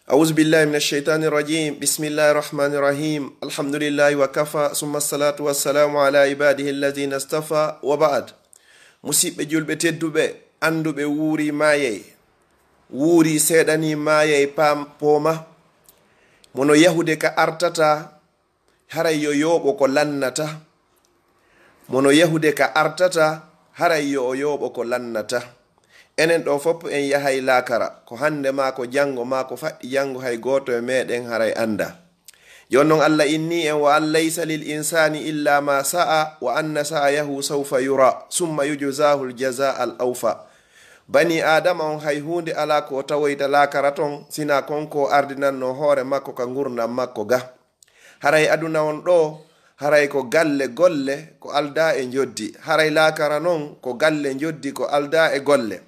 أعوذ بالله من الشيطان الرجيم بسم الله الرحمن الرحيم الحمد لله وكفى ثم الصلاة والسلام على عباده الذين اصطفى وبعد musidɓe julɓe tedduɓe anduɓe wuuri mayey wuuri seeɗani mayey pooma mono yahude ka artata haray yo yooɓo ko lannata mono yahude ka artata haray yo o yooɓo ko lannata enen ɗo fopp en yahay laakara ko hande ma ko jango ma ko faɗɗi jango hay goto e meɗen haray anda jon non Allah inni en wa an laysa lil insani illa ma sa'a wa anna sa'yahu sawfa yura summa yujzahu al jazaa al awfa bani adama on hay hunde ala ko tawoyta laakara ton sina konko ardinanno hoore makko ka gurdam makko ga haray aduna on ɗo haray ko galle golle ko alda e joddi haray laakara non ko galle joddi ko alda e golle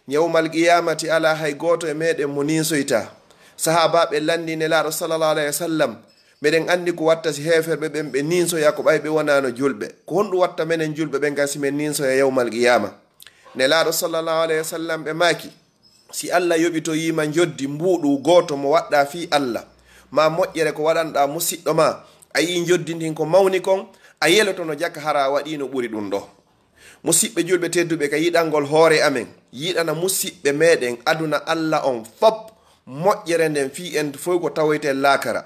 yawmal qiyamati ala hay goto e meɗen mo ninsoyta sahabaɓe landine laaɗo sallallahu alayhi wa sallam meɗen andi ko watta si heferɓe ɓen ɓe ninsoya ko ɓay ɓe wonano julɓe ko honɗum watta menen julɓe ɓen gam simen ninsoya yawmal qiyama ne laaɗo sallallahu alayhi wa sallam ɓe maki si Allah yoɓito yima joddi mbuɗu goto mo waɗɗa fi Allah ma moƴƴere ko waɗanɗa musidɗo ma a yi joddindin ko mawni kon a yeloto no jakka hara waɗi no ɓuri ɗum ɗo musidɓe julɓe tedduɓe ka yiɗalngol hoore amen yiɗana musidɓe meɗen aduna Allah on fop moƴƴere nden fi en foy ko tawoyte laakara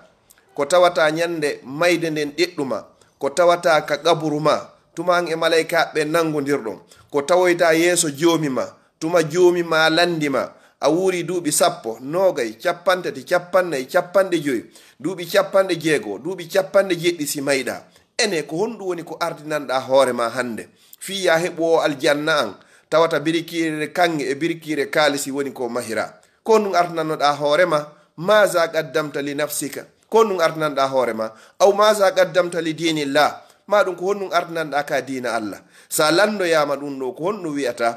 ko tawata ñande mayde nden ɗeɗɗuma ko tawata ka qaburu ma tuman e malaykaɓe nangodirɗon ko tawoyta yeeso joomi ma tuma joomi ma landima a wuuri duuɓi 10 nogay 50 50 50 duuɓi 60 duuɓi 70 si mayɗa ene ko honɗum woni ko ardinanɗa hoore ma hande fiya heɓowo aljanna an tawata birikire kange e birikire kaalisi woni ko mahira ko ɗum ardinannoɗa hoorema maza qaddamta li nafsika ko ɗum ardinanɗa hoorema aw maza qaddamta li dinillah ma ɗum ko honɗum ardinanɗa ka dina Allah sa landoyama ɗum ɗo ko honɗum wiyata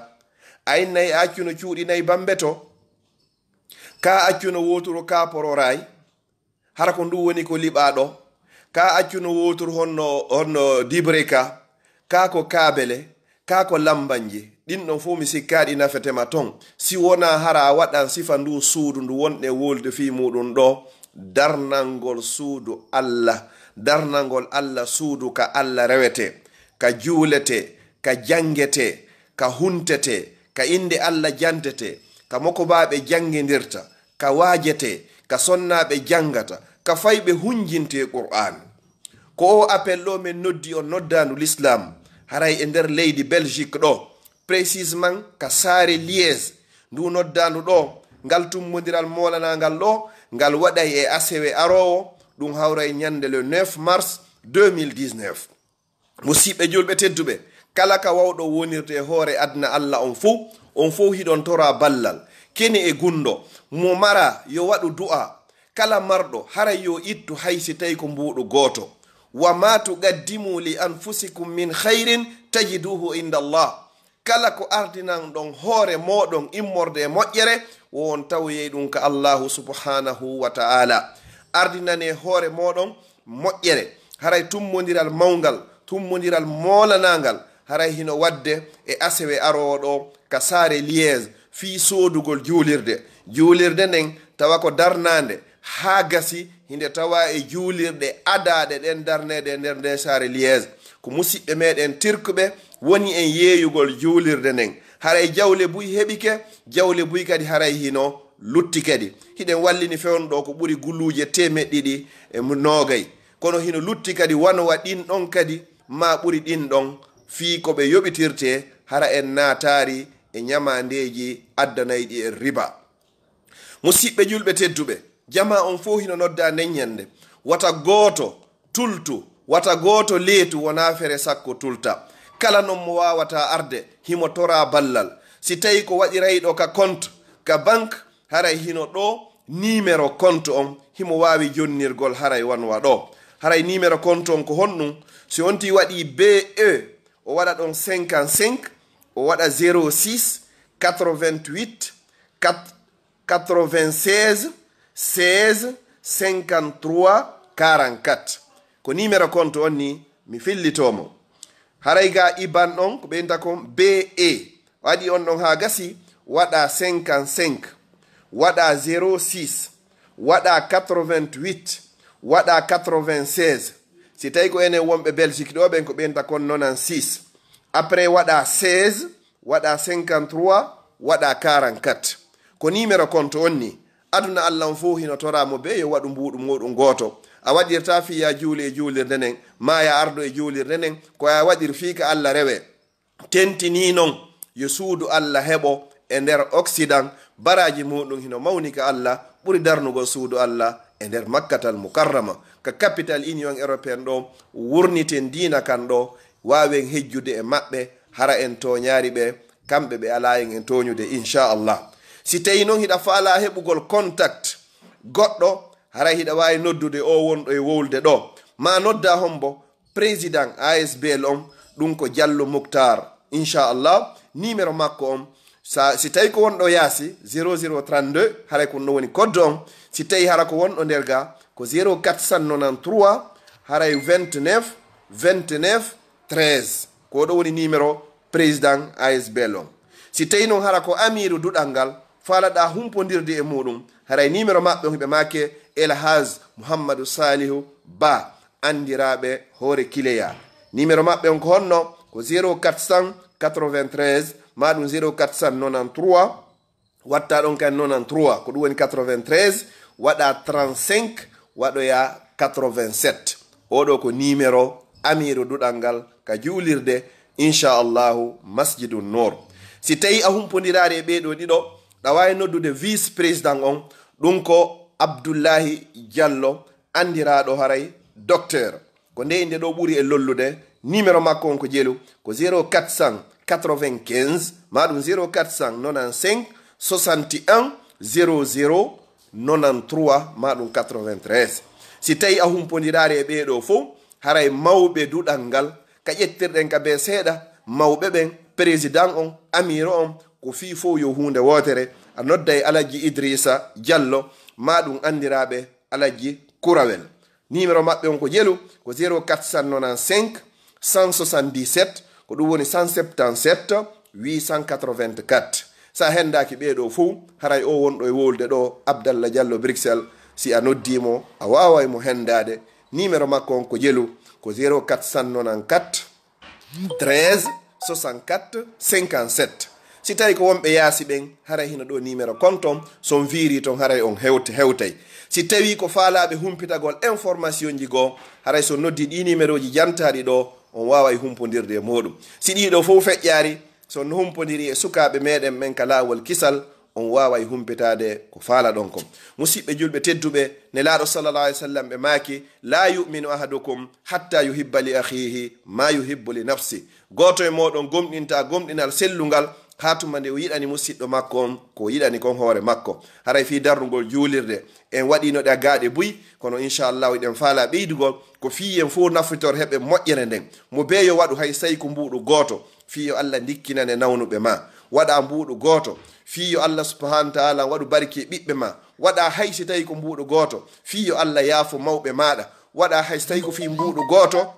ayinnayi accuno cuuɗi nayi bambeto ka accuno wotoro kapororay hara ko ndu woni ko liɓaɗo ka accuno wotoro honno dibreka ka ko kabele ka ko lambanje ɗin ɗon fof mi sikkaɗi nafetema ton si wona hara waɗan sifa ndu suudu ndu wonɗe wolde fi muɗum ɗo darnalngol suudu Allah darnalngol Allah suudu ka Allah rewete ka juulete ka jangete ka huntete ka inde Allah jantete ka mokobaɓe jangidirta ka waajete ka sonnaɓe jangata ka fayɓe hunjinte Qur'an ko o appel ɗo min noddi on noddandu l'islam haray e nder leydi Belgique ɗo précisement ka saare Liège ndu noddandu ɗo ngal tummodiral molanagal ɗo ngal waɗay e asewe arowo ɗum hawray ñande le 9 mars 2019 musidɓe julɓe tedduɓe kala ka wawɗo wonirde hoore adna Allah on fo hiɗon tora ballal keni e gundo mo mara yo waɗu du'a kala marɗo haray yo ittu haysi tawi ko mbuɗu goto wa ma tuqaddimu li anfusikum min khairin tajiduhu inda Allah kala ko ardinan ɗon hoore moɗon immorde e moƴƴere won tawoyey ɗum ka Allahu subhanahu wa ta'ala ardinane hoore moɗon moƴƴere haray tummodiral mawgal tummodiral molanagal haray hino wadde e asewe arowo ɗo ka saare Liège fi sodugol juulirde nden tawa ko darnande ha gasi hinde tawa e juulirɗe adaɗe ɗen darnede e nder nde saare Liège ko musidɓe meɗen tirkuɓe woni en yeeyugol juulirde nden haray jawle buy heɓike jawle buy kadi haray hino lutti kadi hiɗen wallini fewnɗo ko ɓuri guluje 290 kono hino lutti kadi wanowa ɗin ɗon kadi ma ɓuri ɗin ɗon fii ko ɓe yoɓitirte hara en naatari e ñamandeji addanayɗi e riba musidɓe julɓe tedduɓe jama on fo hino nodda nden ñande wata gooto tultu wata gooto leetu wona fere sakko tulta kala non mo wawata arde himo tora ballal si tawi ko waɗirayɗo ka compte ka banque haray hino ɗo numéro compte on himo wawi jonnirgol haray wanwa ɗo haray numéro compte on ko honɗum si onti waɗi BE o waɗa ɗon 55 o waɗa 06 88 96 16 53 44 ko numéro compte on ni mi fillitomo haray ga iban ɗon ko ɓeynta kon BE waɗi on ɗon ha gasi waɗa 55 waɗa 06 waɗa 88 waɗa 96 si tawi ko enen wonɓe Belgique ɗo ɓen ko ɓenta kon 96 après waɗa 16 waɗa 53 waɗa 44 ko numéro compte on ni aduna Allah fo hino toramo be yo waɗu mbuɗu muɗum goto a waɗirta fi ya juuli e juulirde nden ma ya ardo e juulirde nden ko ya waɗir fi ka Allah rewe tentini non yo suudu Allah heɓo e nder Occident baraji muɗum hino mawni ka Allah ɓuri darnugo suudu Allah e nder Makkatal Mukarrama ka capital union européenne ɗo wurniten dina kan ɗo wawen hejjude e maɓɓe hara en toñaari ɓe kamɓe ɓe ala en toñude inchallah. Si tawi noon hiɗa faala heɓugol contact goɗɗo hara hiɗa wawi noddude o wonɗo e wowlde ɗo ma nodda hombo président ASBL on ɗum ko Diallo Moukhtar inchallah. Numéro makko on si tawi ko wonɗo yaasi 0032 haray ko no woni code on. Si tawi hara ko wonɗo nder ga ko 0493 haray 29 29 13 ko ɗo woni numéro président ASBL on. Si tawi noon hara ko amiru duɗal ngal faalaɗa humpodirde e muɗum haray numéro maɓɓe on ɓe make Elhaj Mouhammadou Salihu Ba andiraɓe hoore Kileya. Numéro maɓɓe on ko honno ko 0493 maɗum 0493 watta ɗon kan 93 ko ɗum woni 93 waɗa 35 waɗoya 87 oɗo ko numéro amiru duɗal ngal ka juulirde inchallahu Masjidun Nour. Si tawi a humpodirari e ɓeɗo ɗiɗo ɗa wawi noddude vice président on ɗum ko Abdullahi Diallo andiraɗo haray docteur ko nde inde ɗo ɓuuri e lollude. Numéro makko on ko jelu ko 0495 maɗum 0495 61 00 93 maɗum 93. Si tawi a humpodirari e ɓeɗo fof haray mawɓe duɗal ngal ka ƴettirɗen ka be seeɗa mawɓe ɓen président on amiro on ko fi fof yo hunde wotere a nodda e Alaji Idrissa Diallo maɗum andiraɓe Alaji Kurawel. Numéro maɓɓe on ko jelu ko 0495 177 ko ɗum woni 177 884. sa hendaki ɓeɗo fof haray o wonɗo e wolde ɗo Abdallah Diallo Bruxelles si a noddimo a waway mo hendade. Numéro makko on ko jelu ko 0494 13 64 57. Si tawi ko wonɓe yaasi ɓen haray hino ɗo numéro compte son viri ton haray on hewtay. Si tawi ko faalaɓe humpitagol information ji goo haray so noddi ɗi numéro ji jantaɗi ɗo on waway humpodirde e muɗum. Si ɗiɗo fof feƴƴari so no humpodiri e sukaɓe meɗen men ka laawol kisal on waway humpitade ko faala ɗon ko. Musidɓe julɓe tedduɓe nelaɗo sallallahu alaihi wasallam ɓe maaki la yuminu ahadukum hatta yuhibba li akhihi ma yuhibbu li nafsi. Goto e moɗon gomɗinta gomɗinal sellungal ha tuma nde o yiɗani musidɗo makko on ko yiɗani kon hoore makko. Haray fi darrugol juulirde en waɗinoɗe a gaaɗe buy kono inchallahu eɗen faala ɓeydugol ko fiyen fof nafitor heɓe moƴƴere nden mo beyo waɗu hay sayi ko mbuɗu goto fiyo Allah dikkinane nawnuɓe ma. Waɗa mbuɗu goto fiyo Allah subhanahu wa ta'ala waɗu barki ɓiɓɓe ma. Waɗa hay si tawi ko mbuɗu goto fiyo Allah yaafo mawɓe maɗa. Waɗa hay si tawi ko fi mbuɗu goto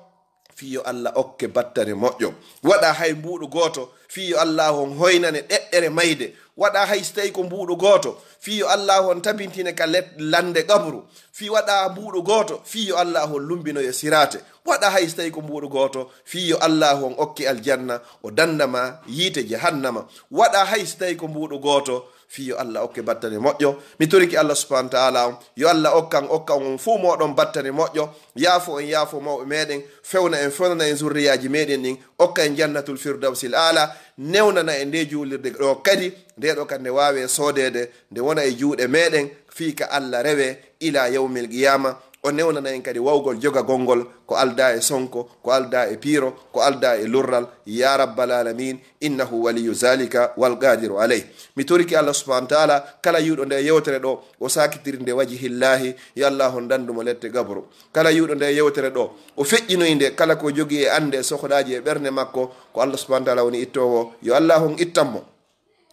fiyo Allah okke battane moƴƴo. Waɗa hay mbuɗu goto fiyo Allah on hoynane ɗeɗɗere mayde. Waɗa hay so tawi ko mbuɗu goto fiyo Allah on tabintine ka lande gabru. Fi waɗa mbuɗu goto fiyo Allah on lumbinoyo sirate. Waɗa hay so tawi ko mbuɗu goto fiyo Allah on okki aljanna o dandama yiite jahannama. Waɗa hay so tawi ko mbuɗu goto fiyo Allah okke battane moƴƴo. Mi toriki Allah subhanahu wa ta'ala on yo Allah okkan on fuu moɗon battane moƴƴo. Yaafo en yaafo mawɓe meɗen fewna en fewnana en zurriyaji meɗen ɗin okka en jannatul firdawsil ala newnana e nde juulirde ɗo kadi ndeɗo kadi nde wawe soodede nde wona e juuɗe meɗen fii ka Allah rewe ila yawmil qiyama. O newnana en kadi wawgol joga gongol ko alda e sonko ko alda e piiro ko alda e lurral ya rabbal alamin innahu waliyu zalika wal qadiru alayh. Mi toriki Allah subhanahu wa ta'ala kala yuɗo nde yewtere ɗo o sakitiri nde wajihillahi yo Allah on dandumo lette gabru. Kala yuɗo nde yewtere ɗo o feƴƴinoyde kala ko jogi e ande sohɗaji e ɓernde makko ko Allah subhanahu wa ta'ala woni ittowo yo Allah on ittanmo.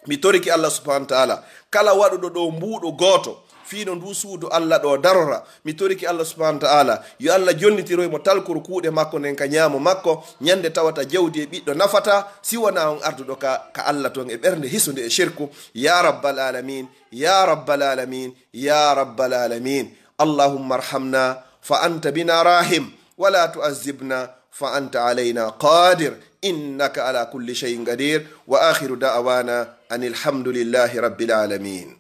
mi toriki Allah subhanahu wa ta'ala kala waɗuɗo ɗo mbuɗo goto fiino ndu suudu Allah ɗo darora mi toriki Allah subhanahu wa ta'ala yo Allah jonnitiroy mo talkoro kuuɗe makko nden ka ñaamo makko ñande tawata jawdi e ɓiɗɗo nafata siwana on arduɗo ka Allah ton e ɓernde hisude e shirku ya rabbal alamin ya rabbal alamin ya rabbal alamin allahumma arhamna fa anta bina rahim wala tu'azzibna fa anta alayna qadir innaka ala kulli shay'in qadir wa akhiru da'wana anil hamdulillahi rabbil alamin.